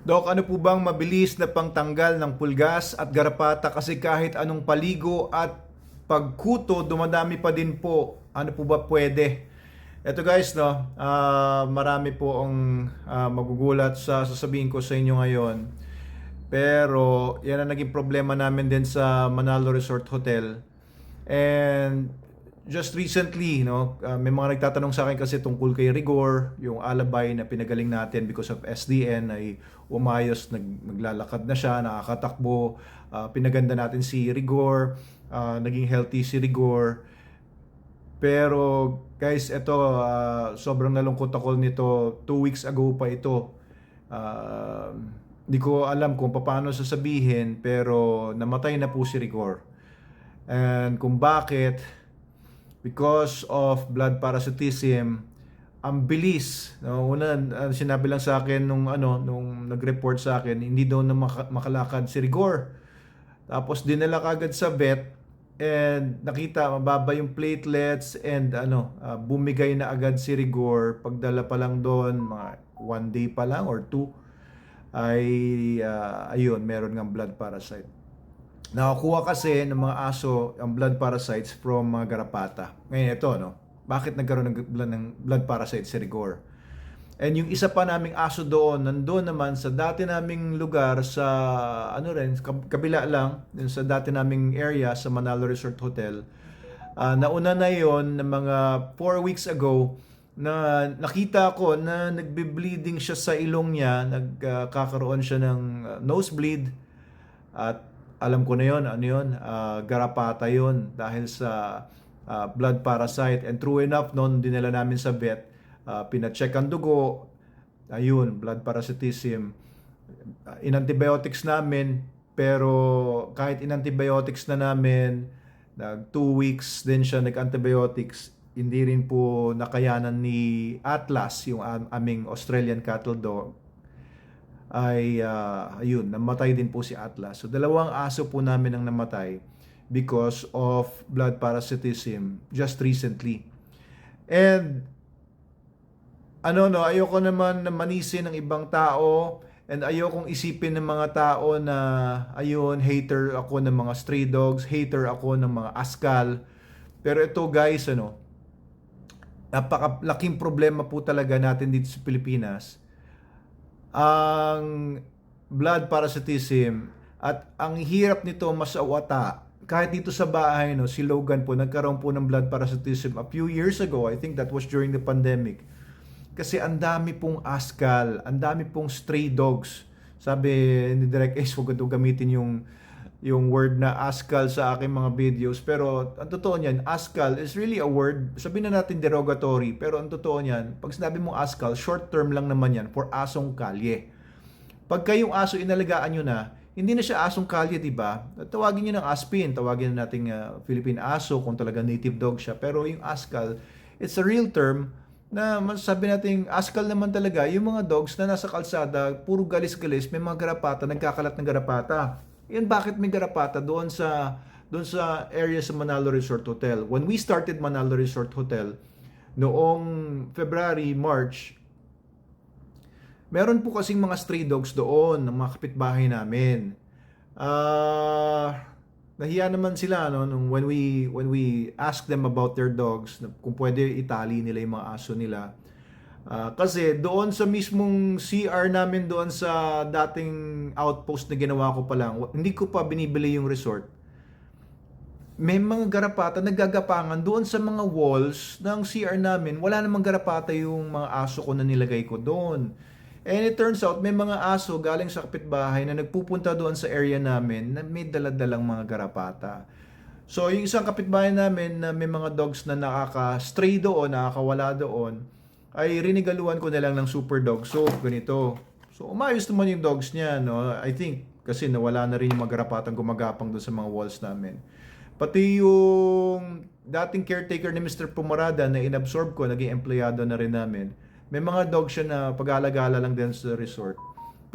Dok, ano po bang mabilis na pangtanggal ng pulgas at garapata kasi kahit anong paligo at pagkuto, dumadami pa din po. Ano po ba pwede? Eto guys, no, marami po ang magugulat sa sasabihin ko sa inyo ngayon. Pero yan ang naging problema namin din sa Manalo Resort Hotel. And just recently, no, may mga nagtatanong sa akin kasi tungkol kay Rigor, yung alabay na pinagaling natin because of SDN ay umayos, naglalakad na siya, nakakatakbo, pinaganda natin si Rigor, naging healthy si Rigor. Pero guys, ito sobrang nalungkot ako nito. 2 weeks ago pa ito. Uh, Di ko alam kung paano sasabihin pero namatay na po si Rigor. And kung bakit, because of blood parasitism, ang bilis. No? Una, sinabi lang sa akin nung nag-report sa akin, hindi daw na makalakad si Rigor. Tapos dinala kagad sa vet and nakita mababa yung platelets and bumigay na agad si Rigor. Pagdala pa lang doon, mga 1 day pa lang or 2, ay ayun, meron ng blood parasite. Nakakuha kasi ng mga aso ang blood parasites from mga garapata. Ngayon ito, no? Bakit nagkaroon ng blood parasite si Rigor? And yung isa pa naming aso doon, nandoon naman sa dati naming lugar sa kabila lang, yung sa dati naming area sa Manalo Resort Hotel. Nauna na yon ng mga 4 weeks ago na nakita ko na nagbe-bleeding siya sa ilong niya, nagkakaroon siya ng nosebleed at alam ko na yon, garapata yon dahil sa blood parasite. And true enough, noon dinala namin sa vet, pina-check ang dugo, ayun, blood parasitism. In-antibiotics namin, pero kahit in-antibiotics na namin, 2 weeks din siya nag-antibiotics, hindi rin po nakayanan ni Atlas, yung aming Australian cattle dog, ay ayun, namatay din po si Atlas. So dalawang aso po namin ang namatay because of blood parasitism just recently. And ayoko naman na manisin ng ibang tao and ayokong isipin ng mga tao na ayun, hater ako ng mga stray dogs, hater ako ng mga askal. Pero ito guys, napakalaking problema po talaga natin dito sa Pilipinas, ang blood parasitism, at ang hirap nito masawata. Kahit dito sa bahay, si Logan po, nagkaroon po ng blood parasitism a few years ago. I think that was during the pandemic. Kasi ang dami pong askal, ang dami pong stray dogs. Sabi ni Direk Ace, huwag ito gamitin yung word na askal sa aking mga videos. Pero ang totoo niyan, askal is really a word, sabihin na natin derogatory, pero ang totoo niyan, pag sinabi mong askal, short term lang naman yan for asong kalye. Pag kayong aso inalagaan nyo na, hindi na siya asong kalye, di ba? Tawagin nyo ng aspin, tawagin na nating Philippine aso kung talaga native dog siya. Pero yung askal, it's a real term na masasabi natin, askal naman talaga yung mga dogs na nasa kalsada, puro galis-galis, may mga garapata, nagkakalat ng garapata. Yan, bakit may garapata doon sa area sa Manalo Resort Hotel. When we started Manalo Resort Hotel noong February, March, meron po kasing mga stray dogs doon ng mga kapitbahay namin. Nahiya naman sila nung when we asked them about their dogs, kung pwede itali nila yung mga aso nila. Kasi doon sa mismong CR namin doon sa dating outpost na ginawa ko pa lang, hindi ko pa binibili yung resort, may mga garapata naggagapangan doon sa mga walls ng CR namin. Wala namang garapata yung mga aso ko na nilagay ko doon. And it turns out may mga aso galing sa kapitbahay na nagpupunta doon sa area namin na may daladalang mga garapata. So yung isang kapitbahay namin na may mga dogs na nakaka-stray doon, nakakawala doon, ay rinigaluhan ko na lang ng super dog soap, ganito. So umayos naman yung dogs niya, no? I think kasi nawala na rin yung mga garapatang gumagapang doon sa mga walls namin. Pati yung dating caretaker ni Mr. Pumarada na inabsorb ko, naging empleyado na rin namin. May mga dog siya na pag-alagala lang din sa resort.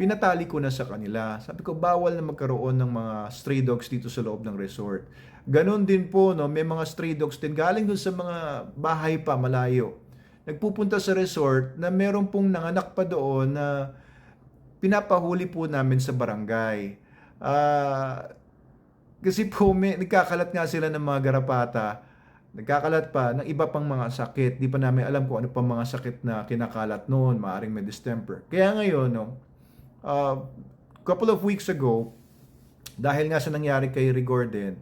Pinatali ko na sa kanila. Sabi ko, bawal na magkaroon ng mga stray dogs dito sa loob ng resort. Ganon din po, may mga stray dogs din galing dun sa mga bahay pa malayo. Nagpupunta sa resort na meron pong nanganak pa doon na pinapahuli po namin sa barangay. Ah, kasi po nagkakalat nga sila ng mga garapata. Nagkakalat pa ng iba pang mga sakit. Di pa namin alam kung ano pang mga sakit na kinakalat noon. Maaring may distemper. Kaya ngayon, no, couple of weeks ago, dahil nga sa nangyari kay Rigor din,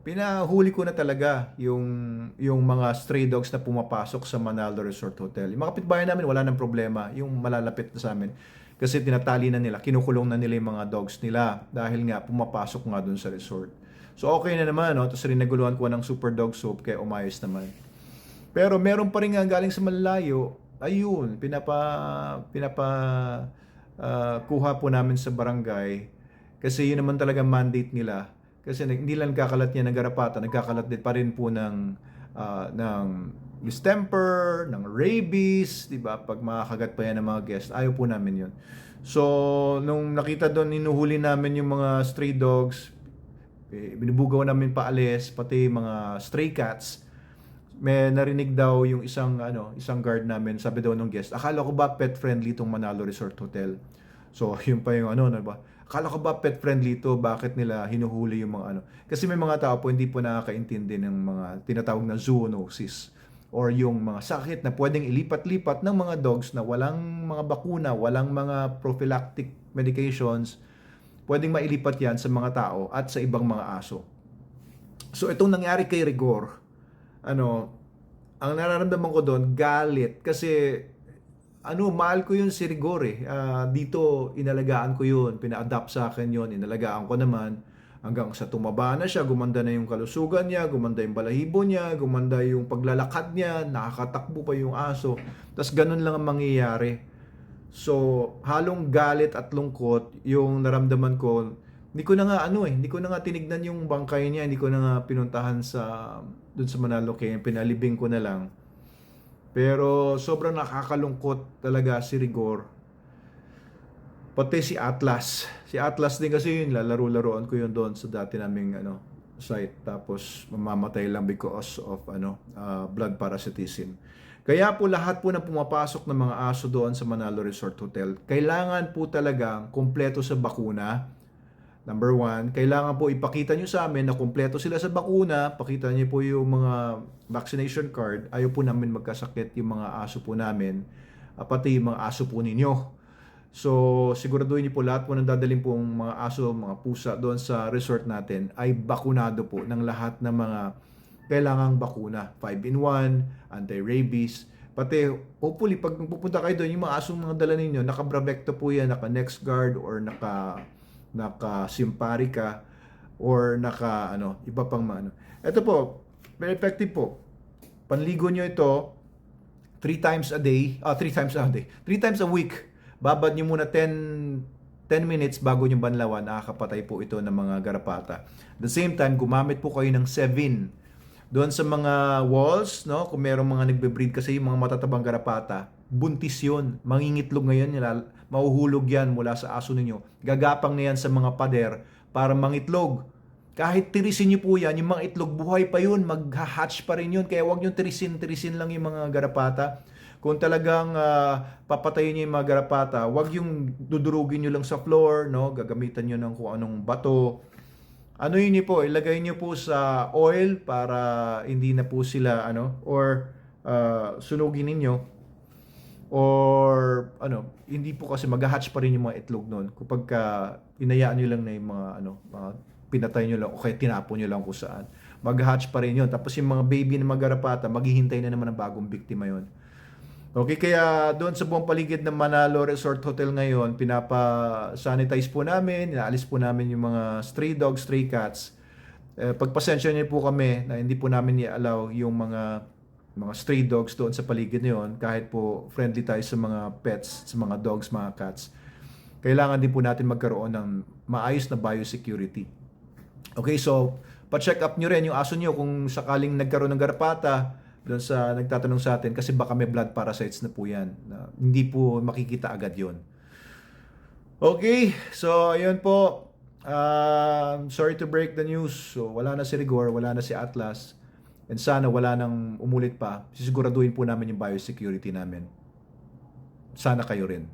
pinahuli ko na talaga yung mga stray dogs na pumapasok sa Manalo Resort Hotel. Yung mga kapitbahay namin wala nang problema, yung malalapit na sa amin. Kasi tinatali na nila, kinukulong na nila yung mga dogs nila dahil nga pumapasok nga dun sa resort. So okay na naman, no? Tapos rin naguluhan ko ng super dog soap kaya umayos naman. Pero meron pa rin nga galing sa malalayo, ayun, kuha po namin sa barangay kasi yun naman talaga mandate nila. Kasi hindi lang nagkakalat niya ng garapata, nagkakalat din pa rin po ng distemper, ng rabies, di ba? Pag makakagat pa yan ng mga guest, ayaw po namin yun. So, nung nakita doon, inuhuli namin yung mga stray dogs, binubugaw namin paalis, pati mga stray cats. May narinig daw yung isang guard namin, sabi daw ng guest, akala ko ba pet friendly itong Manalo Resort Hotel? So, yun pa yung ba? Akala ko ba pet friendly to? Bakit nila hinuhuli yung mga Kasi may mga tao po hindi po nakakaintindi ng mga tinatawag na zoonosis or yung mga sakit na pwedeng ilipat-lipat ng mga dogs na walang mga bakuna, walang mga prophylactic medications, pwedeng mailipat yan sa mga tao at sa ibang mga aso. So, itong nangyari kay Rigor, ang nararamdaman ko doon, galit. Kasi, mahal ko yun si Rigor eh. Dito, inalagaan ko yun. Pina-adapt sa akin yun. Inalagaan ko naman. Hanggang sa tumaba na siya, gumanda na yung kalusugan niya, gumanda yung balahibo niya, gumanda yung paglalakad niya, nakakatakbo pa yung aso. Tapos ganun lang ang mangyayari. So, halong galit at lungkot yung naramdaman ko. Hindi ko na nga hindi ko na nga tinignan yung bangkay niya, hindi ko na nga pinuntahan doon sa Manalo kaya pinalibing ko na lang. Pero sobrang nakakalungkot talaga si Rigor. Pati si Atlas. Si Atlas din kasi yun, lalaro-laroan ko yun doon sa dati naming site. Tapos mamamatay lang because of blood parasitism. Kaya po lahat po na pumapasok ng mga aso doon sa Manalo Resort Hotel, kailangan po talagang kumpleto sa bakuna. Number 1, kailangan po ipakita nyo sa amin na kumpleto sila sa bakuna. Pakita nyo po yung mga vaccination card. Ayaw po namin magkasakit yung mga aso po namin. Pati yung mga aso po ninyo. So, siguraduhin niyo po lahat po ng dadaling po mga aso, mga pusa doon sa resort natin ay bakunado po ng lahat ng mga kailangang bakuna. 5-in-1, anti-rabies. Pati, hopefully, pag pupunta kayo doon, yung mga asong mga dala ninyo, naka-Bravecto po yan, naka-NexGard or naka-Simparica or iba pang Ito po, very effective po. Panligo nyo ito 3 times a week. Babad nyo muna 10 minutes bago nyo banlawan, nakakapatay po ito ng mga garapata. At the same time, gumamit po kayo ng 7 doon sa mga walls, no? Kung merong mga nagbe-breed kasi yung mga matatabang garapata, buntis yun. Mangingitlog ngayon, mahuhulog yan mula sa aso ninyo. Gagapang na yan sa mga pader para mangitlog. Kahit tirisin nyo po yan, yung mga itlog, buhay pa yun, mag-hatch pa rin yun. Kaya huwag nyo tirisin lang yung mga garapata. Kung talagang papatayin niyo yung mga garapata, wag yung dudurugin niyo lang sa floor, no? Gagamitan niyo ng kung anong bato. Yun niyo po, ilagay niyo po sa oil para hindi na po sila or sunugin niyo. Or hindi po kasi mag-hatch pa rin yung mga itlog noon. Kapag inayaan niyo lang na yung mga pinatay niyo lang o kaya tinapon niyo lang kung saan. Mag-hatch pa rin yun. Tapos yung mga baby na mga garapata, maghihintay na naman ng bagong biktima yon. Okay, kaya doon sa buong paligid ng Manalo Resort Hotel ngayon, pinapa-sanitize po namin, inaalis po namin yung mga stray dogs, stray cats. Pagpasensya niyo po kami na hindi po namin i-allow yung mga stray dogs doon sa paligid na yun, kahit po friendly tayo sa mga pets, sa mga dogs, mga cats. Kailangan din po natin magkaroon ng maayos na biosecurity. Okay, so pa-check up nyo rin yung aso nyo kung sakaling nagkaroon ng garapata, doon sa nagtatanong sa atin kasi baka may blood parasites na po yan. Hindi po makikita agad yon. Okay, so ayun po. Sorry to break the news. So wala na si Rigor, wala na si Atlas. And sana wala nang umulit pa. Sisiguraduhin po namin yung biosecurity namin. Sana kayo rin.